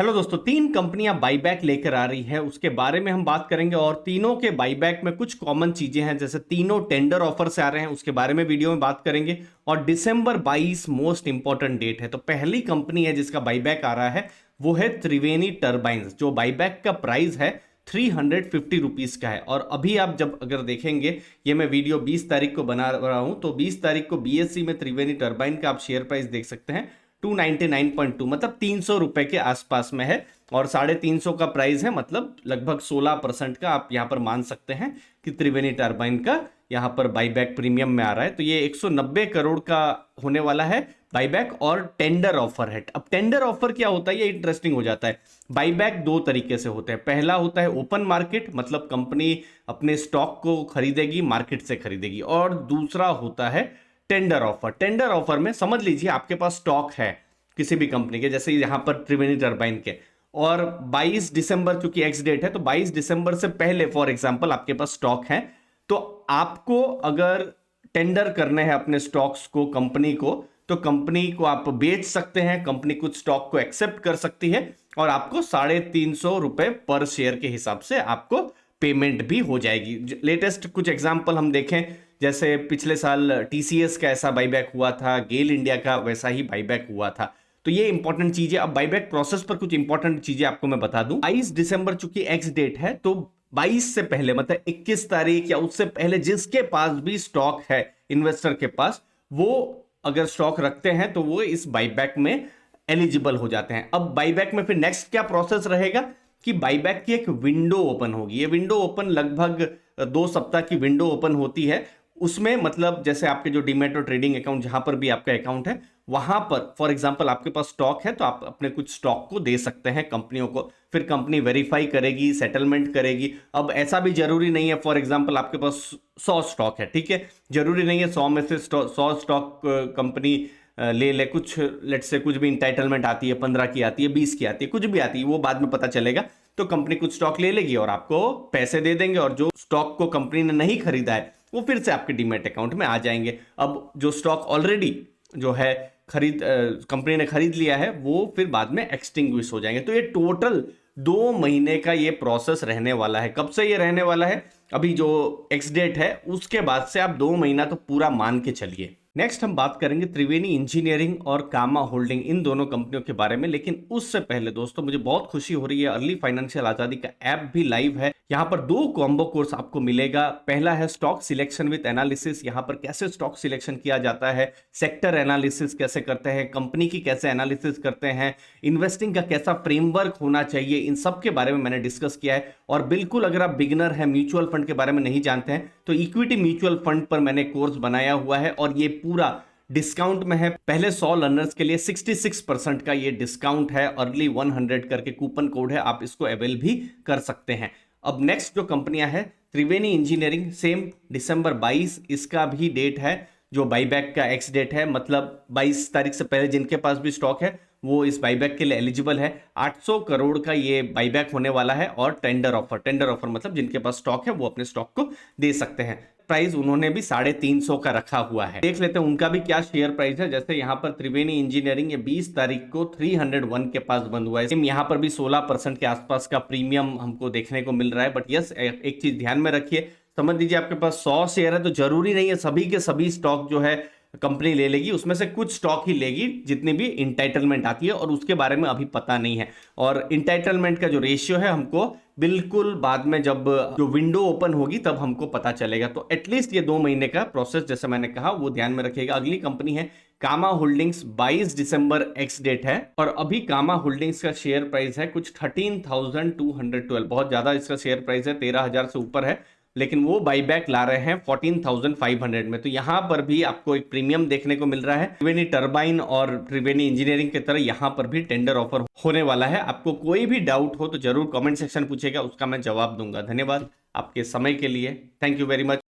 Hello दोस्तों, तीन कंपनियां बाईबैक लेकर आ रही है, उसके बारे में हम बात करेंगे। और तीनों के बाईबैक में कुछ कॉमन चीजें हैं, जैसे तीनों टेंडर ऑफर से आ रहे हैं, उसके बारे में वीडियो में बात करेंगे। और दिसंबर 22 मोस्ट इंपॉर्टेंट डेट है। तो पहली कंपनी है जिसका बाईबैक आ रहा है वो है त्रिवेणी टर्बाइंस, जो बाईबैक का प्राइस है 350 रुपीज का है। और अभी आप जब अगर देखेंगे, ये मैं वीडियो 20 तारीख को बना रहा हूं, तो 20 तारीख को बीएससी में त्रिवेणी टर्बाइन का आप शेयर प्राइस देख सकते हैं 299.2, मतलब 300 रुपए के आसपास में है। और 350 का प्राइस है, मतलब लगभग 16% का आप यहां पर मान सकते हैं कि त्रिवेणी टर्बाइन का यहां पर बाईबैक प्रीमियम में आ रहा है। तो ये 190 करोड़ का होने वाला है बाईबैक, और टेंडर ऑफर है। अब टेंडर ऑफर क्या होता है, ये इंटरेस्टिंग हो जाता है। बाईबैक दो तरीके से होते हैं। पहला होता है ओपन मार्केट, मतलब कंपनी अपने स्टॉक को खरीदेगी, मार्केट से खरीदेगी। और दूसरा होता है टेंडर ऑफर। टेंडर ऑफर में समझ लीजिए आपके पास स्टॉक है किसी भी कंपनी के, जैसे यहां पर त्रिवेणी टर्बाइन के, और 22 दिसंबर चूंकि एक्स डेट है, तो 22 दिसंबर से पहले फॉर एग्जांपल आपके पास स्टॉक है, तो आपको अगर टेंडर करने हैं अपने स्टॉक्स को कंपनी को, तो कंपनी को आप बेच सकते हैं। कंपनी कुछ स्टॉक को एक्सेप्ट कर सकती है और आपको 350 रुपए पर शेयर के हिसाब से आपको पेमेंट भी हो जाएगी। लेटेस्ट कुछ एग्जांपल हम देखें, जैसे पिछले साल टीसीएस का ऐसा बाईबैक हुआ था, गेल इंडिया का वैसा ही बाईबैक हुआ था। तो ये इंपॉर्टेंट चीज है। अब बाईबैक प्रोसेस पर कुछ इंपॉर्टेंट चीजें आपको मैं बता दूं। 22 दिसंबर चूंकि एक्स डेट है, तो 22 से पहले मतलब 21 तारीख या उससे पहले जिसके पास भी स्टॉक है इन्वेस्टर के पास, वो अगर स्टॉक रखते हैं तो वो इस बाईबैक में एलिजिबल हो जाते हैं। अब बाईबैक में फिर नेक्स्ट क्या प्रोसेस रहेगा कि बाईबैक की एक विंडो ओपन होगी। ये विंडो ओपन लगभग 2 सप्ताह की विंडो ओपन होती है। उसमें मतलब जैसे आपके जो डीमैट और ट्रेडिंग अकाउंट, जहां पर भी आपका अकाउंट है, वहां पर फॉर एग्जांपल आपके पास स्टॉक है, तो आप अपने कुछ स्टॉक को दे सकते हैं कंपनियों को। फिर कंपनी वेरीफाई करेगी, सेटलमेंट करेगी। अब ऐसा भी जरूरी नहीं है, फॉर एग्जांपल आपके पास 100 स्टॉक है, ठीक है, जरूरी नहीं है 100 में से 100 स्टॉक कंपनी ले ले। कुछ लेट से कुछ भी इंटाइटलमेंट आती है, 15 की आती है, 20 की आती है, कुछ भी आती है, वो बाद में पता चलेगा। तो कंपनी कुछ स्टॉक ले लेगी और आपको पैसे दे देंगे, और जो स्टॉक को कंपनी ने नहीं खरीदा है वो फिर से आपके डीमैट अकाउंट में आ जाएंगे। अब जो स्टॉक ऑलरेडी जो है कंपनी ने खरीद लिया है, वो फिर बाद में एक्सटिंग्विश हो जाएंगे। तो ये टोटल 2 महीने का ये प्रोसेस रहने वाला है। कब से ये रहने वाला है, अभी जो एक्स डेट है उसके बाद से आप 2 महीना तो पूरा मान के चलिए। नेक्स्ट हम बात करेंगे त्रिवेणी इंजीनियरिंग और कामा होल्डिंग, इन दोनों कंपनियों के बारे में। लेकिन उससे पहले दोस्तों, मुझे बहुत खुशी हो रही है, अर्ली फाइनेंशियल आजादी का ऐप भी लाइव है। यहाँ पर 2 कॉम्बो कोर्स आपको मिलेगा। पहला है स्टॉक सिलेक्शन विद एनालिसिस, यहाँ पर कैसे स्टॉक सिलेक्शन किया जाता है, सेक्टर एनालिसिस कैसे करते हैं, कंपनी की कैसे एनालिसिस करते हैं, इन्वेस्टिंग का कैसा फ्रेमवर्क होना चाहिए, इन सब के बारे में मैंने डिस्कस किया है। और बिल्कुल अगर आप बिगिनर हैं, म्यूचुअल फंड के बारे में नहीं जानते हैं, तो इक्विटी म्यूचुअल फंड पर मैंने कोर्स बनाया हुआ है, और ये पूरा डिस्काउंट में है। पहले 100 लर्नर्स के लिए 66% का ये डिस्काउंट है, अर्ली 100 करके कूपन कोड है, आप इसको अवेल भी कर सकते हैं। अब नेक्स्ट जो कंपनियां हैं, त्रिवेणी इंजीनियरिंग, सेम दिसंबर 22 इसका भी डेट है, जो बाईबैक का एक्स डेट है, मतलब 22 तारीख से पहले जिनके पास भी स्टॉक है वो इस बाईबैक के लिए एलिजिबल है। 800 करोड़ का ये बाईबैक होने वाला है। और टेंडर ऑफर मतलब जिनके पास स्टॉक है वो अपने स्टॉक को दे सकते हैं। प्राइस उन्होंने भी 350 का रखा हुआ है। देख लेते हैं उनका भी क्या शेयर प्राइस है। जैसे यहाँ पर त्रिवेणी इंजीनियरिंग ये 20 तारीख को 301 के पास बंद हुआ है। यहाँ पर भी 16% के आसपास का प्रीमियम हमको देखने को मिल रहा है। बट यस, एक चीज ध्यान में रखिए, समझ लीजिए आपके पास 100 शेयर है, तो जरूरी नहीं है सभी के सभी स्टॉक जो है कंपनी ले लेगी। उसमें से कुछ स्टॉक ही लेगी जितनी भी इंटाइटलमेंट आती है, और उसके बारे में अभी पता नहीं है। और इंटाइटलमेंट का जो रेशियो है हमको बिल्कुल बाद में जब जो विंडो ओपन होगी तब हमको पता चलेगा। तो एटलीस्ट ये 2 महीने का प्रोसेस जैसे मैंने कहा वो ध्यान में रखिएगा। अगली कंपनी है कामा होल्डिंग्स, 22 दिसंबर एक्स डेट है, और अभी कामा होल्डिंग्स का शेयर प्राइस है कुछ 13,212, बहुत ज्यादा इसका शेयर प्राइस है, 13,000 से ऊपर है। लेकिन वो बाईबैक ला रहे हैं 14,500 में। तो यहां पर भी आपको एक प्रीमियम देखने को मिल रहा है। त्रिवेणी टर्बाइन और त्रिवेणी इंजीनियरिंग की तरह यहां पर भी टेंडर ऑफर होने वाला है। आपको कोई भी डाउट हो तो जरूर कमेंट सेक्शन पूछेगा, उसका मैं जवाब दूंगा। धन्यवाद आपके समय के लिए। Thank you very much.